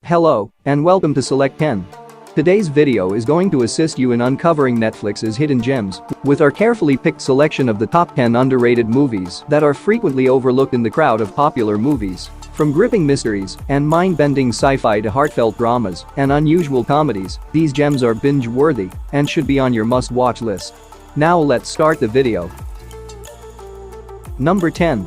Hello, and welcome to Select 10. Today's video is going to assist you in uncovering Netflix's hidden gems with our carefully picked selection of the top 10 underrated movies that are frequently overlooked in the crowd of popular movies. From gripping mysteries and mind-bending sci-fi to heartfelt dramas and unusual comedies, these gems are binge-worthy and should be on your must-watch list. Now let's start the video. Number 10.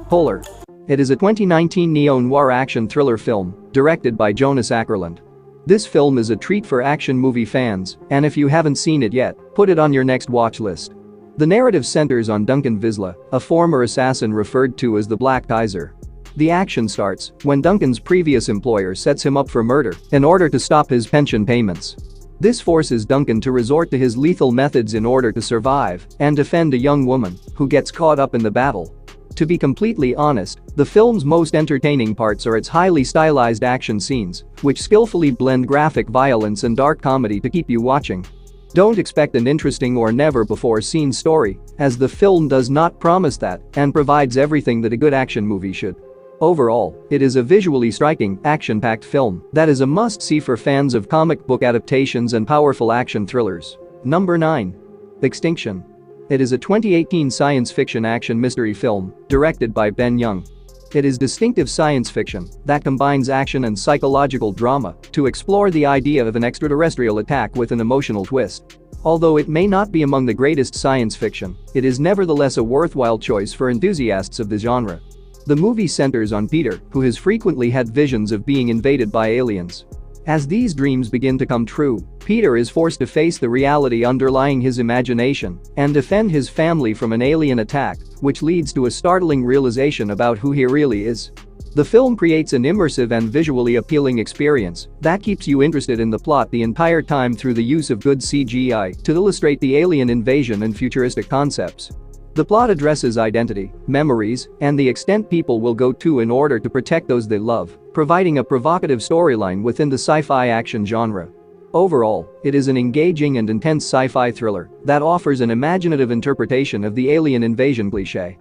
Polar. It is a 2019 neo-noir action thriller film directed by Jonas Åkerlund. This film is a treat for action movie fans, and if you haven't seen it yet, put it on your next watch list. The narrative centers on Duncan Visla, a former assassin referred to as the Black Kaiser. The action starts when Duncan's previous employer sets him up for murder in order to stop his pension payments. This forces Duncan to resort to his lethal methods in order to survive and defend a young woman who gets caught up in the battle. To be completely honest, the film's most entertaining parts are its highly stylized action scenes, which skillfully blend graphic violence and dark comedy to keep you watching. Don't expect an interesting or never-before-seen story, as the film does not promise that and provides everything that a good action movie should. Overall, it is a visually striking, action-packed film that is a must-see for fans of comic book adaptations and powerful action thrillers. Number 9. Extinction. It is a 2018 science fiction action mystery film directed by Ben Young. It is distinctive science fiction that combines action and psychological drama to explore the idea of an extraterrestrial attack with an emotional twist. Although it may not be among the greatest science fiction, it is nevertheless a worthwhile choice for enthusiasts of the genre. The movie centers on Peter, who has frequently had visions of being invaded by aliens. As these dreams begin to come true, Peter is forced to face the reality underlying his imagination and defend his family from an alien attack, which leads to a startling realization about who he really is. The film creates an immersive and visually appealing experience that keeps you interested in the plot the entire time through the use of good CGI to illustrate the alien invasion and futuristic concepts. The plot addresses identity, memories, and the extent people will go to in order to protect those they love, providing a provocative storyline within the sci-fi action genre. Overall, it is an engaging and intense sci-fi thriller that offers an imaginative interpretation of the alien invasion cliché.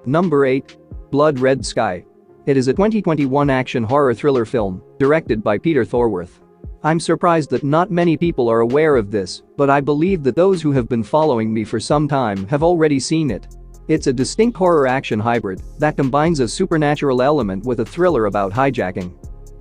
Number 8. Blood Red Sky. It is a 2021 action horror thriller film directed by Peter Thorwarth. I'm surprised that not many people are aware of this, but I believe that those who have been following me for some time have already seen it. It's a distinct horror-action hybrid that combines a supernatural element with a thriller about hijacking.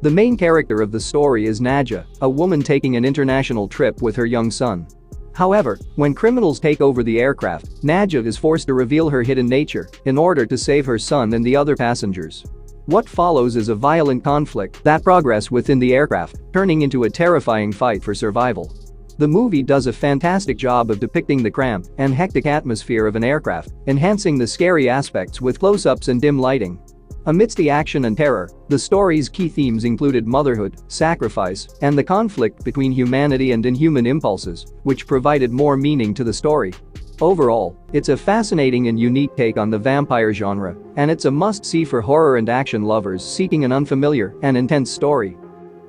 The main character of the story is Nadja, a woman taking an international trip with her young son. However, when criminals take over the aircraft, Nadja is forced to reveal her hidden nature in order to save her son and the other passengers. What follows is a violent conflict that progresses within the aircraft, turning into a terrifying fight for survival. The movie does a fantastic job of depicting the cramped and hectic atmosphere of an aircraft, enhancing the scary aspects with close-ups and dim lighting. Amidst the action and terror, the story's key themes included motherhood, sacrifice, and the conflict between humanity and inhuman impulses, which provided more meaning to the story. Overall, it's a fascinating and unique take on the vampire genre, and it's a must-see for horror and action lovers seeking an unfamiliar and intense story.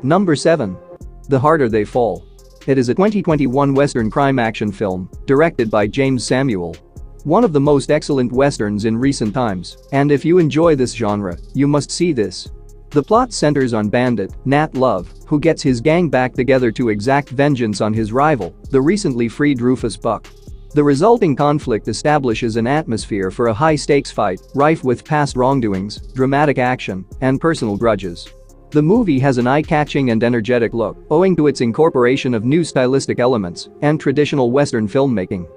Number 7. The Harder They Fall. It is a 2021 Western crime action film directed by James Samuel. One of the most excellent westerns in recent times, and if you enjoy this genre, you must see this. The plot centers on bandit Nat Love, who gets his gang back together to exact vengeance on his rival, the recently freed Rufus Buck. The resulting conflict establishes an atmosphere for a high-stakes fight, rife with past wrongdoings, dramatic action, and personal grudges. The movie has an eye-catching and energetic look, owing to its incorporation of new stylistic elements and traditional Western filmmaking.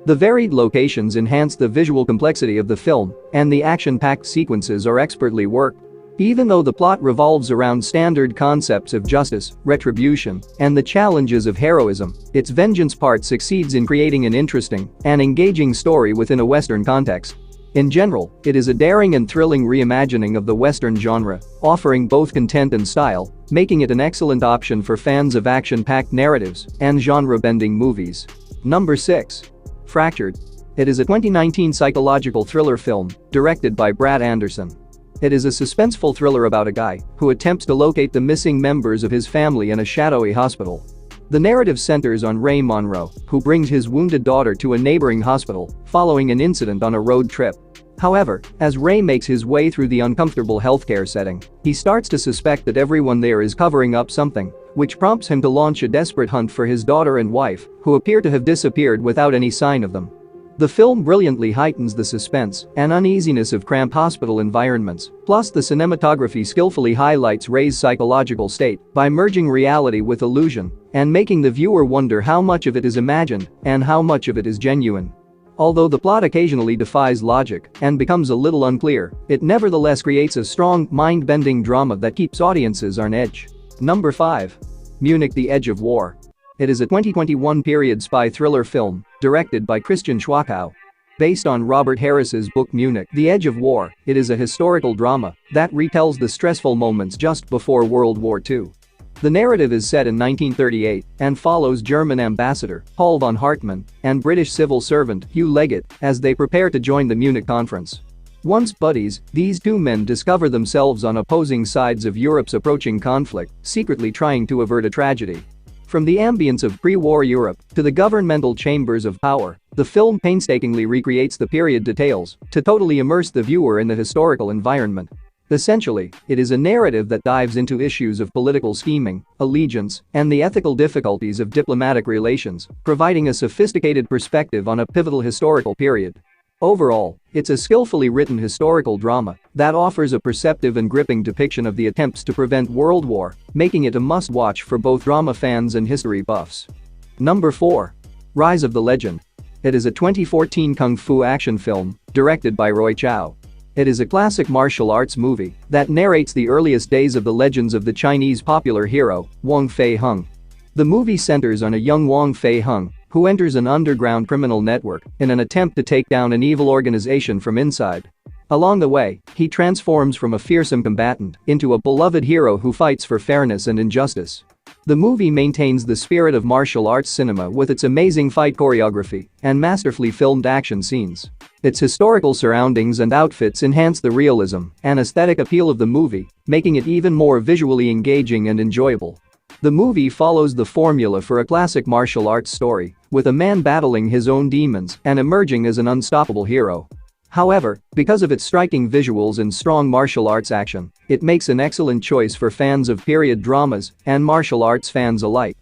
The varied locations enhance the visual complexity of the film, and the action-packed sequences are expertly worked. Even though the plot revolves around standard concepts of justice, retribution, and the challenges of heroism, its vengeance part succeeds in creating an interesting and engaging story within a Western context. In general, it is a daring and thrilling reimagining of the Western genre, offering both content and style, making it an excellent option for fans of action-packed narratives and genre-bending movies. Number 6. Fractured. It is a 2019 psychological thriller film directed by Brad Anderson. It is a suspenseful thriller about a guy who attempts to locate the missing members of his family in a shadowy hospital. The narrative centers on Ray Monroe, who brings his wounded daughter to a neighboring hospital following an incident on a road trip. However, as Ray makes his way through the uncomfortable healthcare setting, he starts to suspect that everyone there is covering up something, which prompts him to launch a desperate hunt for his daughter and wife, who appear to have disappeared without any sign of them. The film brilliantly heightens the suspense and uneasiness of cramped hospital environments, plus the cinematography skillfully highlights Ray's psychological state by merging reality with illusion and making the viewer wonder how much of it is imagined and how much of it is genuine. Although the plot occasionally defies logic and becomes a little unclear, it nevertheless creates a strong, mind-bending drama that keeps audiences on edge. Number 5. Munich: The Edge of War. It is a 2021 period spy thriller film directed by Christian Schwackow. Based on Robert Harris's book Munich: The Edge of War, it is a historical drama that retells the stressful moments just before World War II. The narrative is set in 1938 and follows German ambassador Paul von Hartmann and British civil servant Hugh Leggett as they prepare to join the Munich conference. Once buddies, these two men discover themselves on opposing sides of Europe's approaching conflict, secretly trying to avert a tragedy. From the ambience of pre-war Europe to the governmental chambers of power, the film painstakingly recreates the period details to totally immerse the viewer in the historical environment. Essentially, it is a narrative that dives into issues of political scheming, allegiance, and the ethical difficulties of diplomatic relations, providing a sophisticated perspective on a pivotal historical period. Overall, it's a skillfully written historical drama that offers a perceptive and gripping depiction of the attempts to prevent World War, making it a must-watch for both drama fans and history buffs. Number 4. Rise of the Legend. It is a 2014 kung fu action film directed by Roy Chow. It is a classic martial arts movie that narrates the earliest days of the legends of the Chinese popular hero, Wang Fei Hung. The movie centers on a young Wang Fei Hung who enters an underground criminal network in an attempt to take down an evil organization from inside. Along the way, he transforms from a fearsome combatant into a beloved hero who fights for fairness and injustice. The movie maintains the spirit of martial arts cinema with its amazing fight choreography and masterfully filmed action scenes. Its historical surroundings and outfits enhance the realism and aesthetic appeal of the movie, making it even more visually engaging and enjoyable. The movie follows the formula for a classic martial arts story, with a man battling his own demons and emerging as an unstoppable hero. However, because of its striking visuals and strong martial arts action, it makes an excellent choice for fans of period dramas and martial arts fans alike.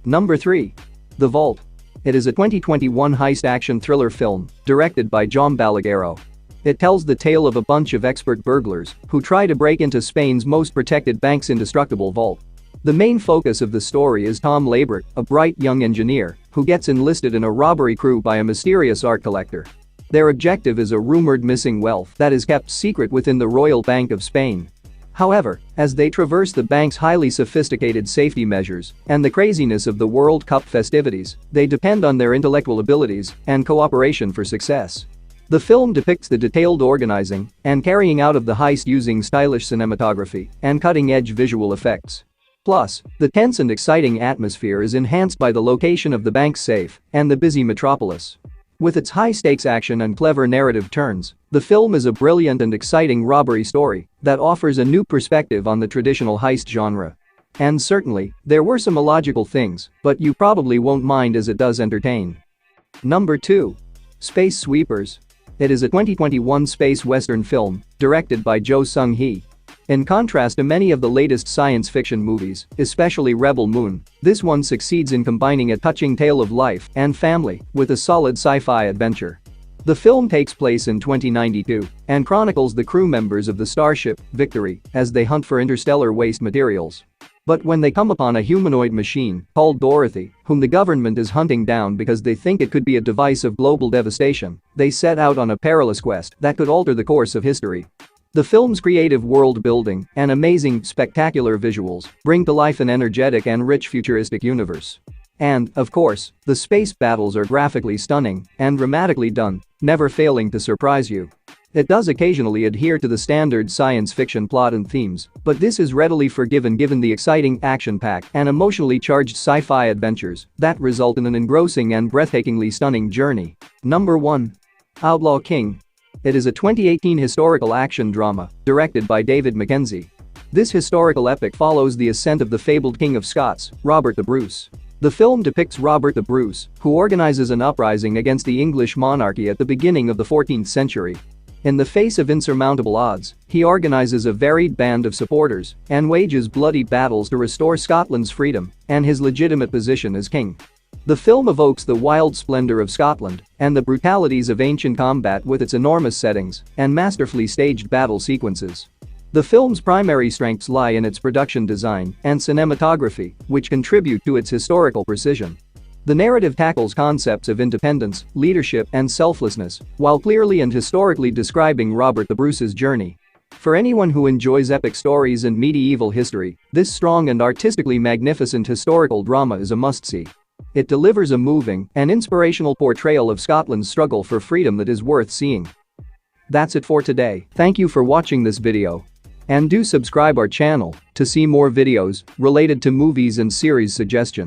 Number 3. The Vault. It is a 2021 heist action thriller film directed by Jaume Balagueró. It tells the tale of a bunch of expert burglars who try to break into Spain's most protected bank's indestructible vault. The main focus of the story is Tom Labrick, a bright young engineer who gets enlisted in a robbery crew by a mysterious art collector. Their objective is a rumored missing wealth that is kept secret within the Royal Bank of Spain. However, as they traverse the bank's highly sophisticated safety measures and the craziness of the World Cup festivities, they depend on their intellectual abilities and cooperation for success. The film depicts the detailed organizing and carrying out of the heist using stylish cinematography and cutting-edge visual effects. Plus, the tense and exciting atmosphere is enhanced by the location of the bank's safe and the busy metropolis. With its high-stakes action and clever narrative turns, the film is a brilliant and exciting robbery story that offers a new perspective on the traditional heist genre. And certainly, there were some illogical things, but you probably won't mind as it does entertain. Number 2. Space Sweepers. It is a 2021 space western film directed by Jo Sung-hee. In contrast to many of the latest science fiction movies, especially Rebel Moon, this one succeeds in combining a touching tale of life and family with a solid sci-fi adventure. The film takes place in 2092 and chronicles the crew members of the starship Victory as they hunt for interstellar waste materials. But when they come upon a humanoid machine called Dorothy, whom the government is hunting down because they think it could be a device of global devastation, they set out on a perilous quest that could alter the course of history. The film's creative world building and amazing, spectacular visuals bring to life an energetic and rich futuristic universe. And, of course, the space battles are graphically stunning and dramatically done, never failing to surprise you. It does occasionally adhere to the standard science fiction plot and themes, but this is readily forgiven given the exciting action-packed and emotionally charged sci-fi adventures that result in an engrossing and breathtakingly stunning journey. Number 1. Outlaw King. It is a 2018 historical action drama directed by David Mackenzie. This historical epic follows the ascent of the fabled King of Scots, Robert the Bruce. The film depicts Robert the Bruce, who organizes an uprising against the English monarchy at the beginning of the 14th century. In the face of insurmountable odds, he organizes a varied band of supporters and wages bloody battles to restore Scotland's freedom and his legitimate position as king. The film evokes the wild splendor of Scotland and the brutalities of ancient combat with its enormous settings and masterfully staged battle sequences. The film's primary strengths lie in its production design and cinematography, which contribute to its historical precision. The narrative tackles concepts of independence, leadership, and selflessness, while clearly and historically describing Robert the Bruce's journey. For anyone who enjoys epic stories and medieval history, this strong and artistically magnificent historical drama is a must-see. It delivers a moving and inspirational portrayal of Scotland's struggle for freedom that is worth seeing. That's it for today. Thank you for watching this video. And do subscribe our channel to see more videos related to movies and series suggestions.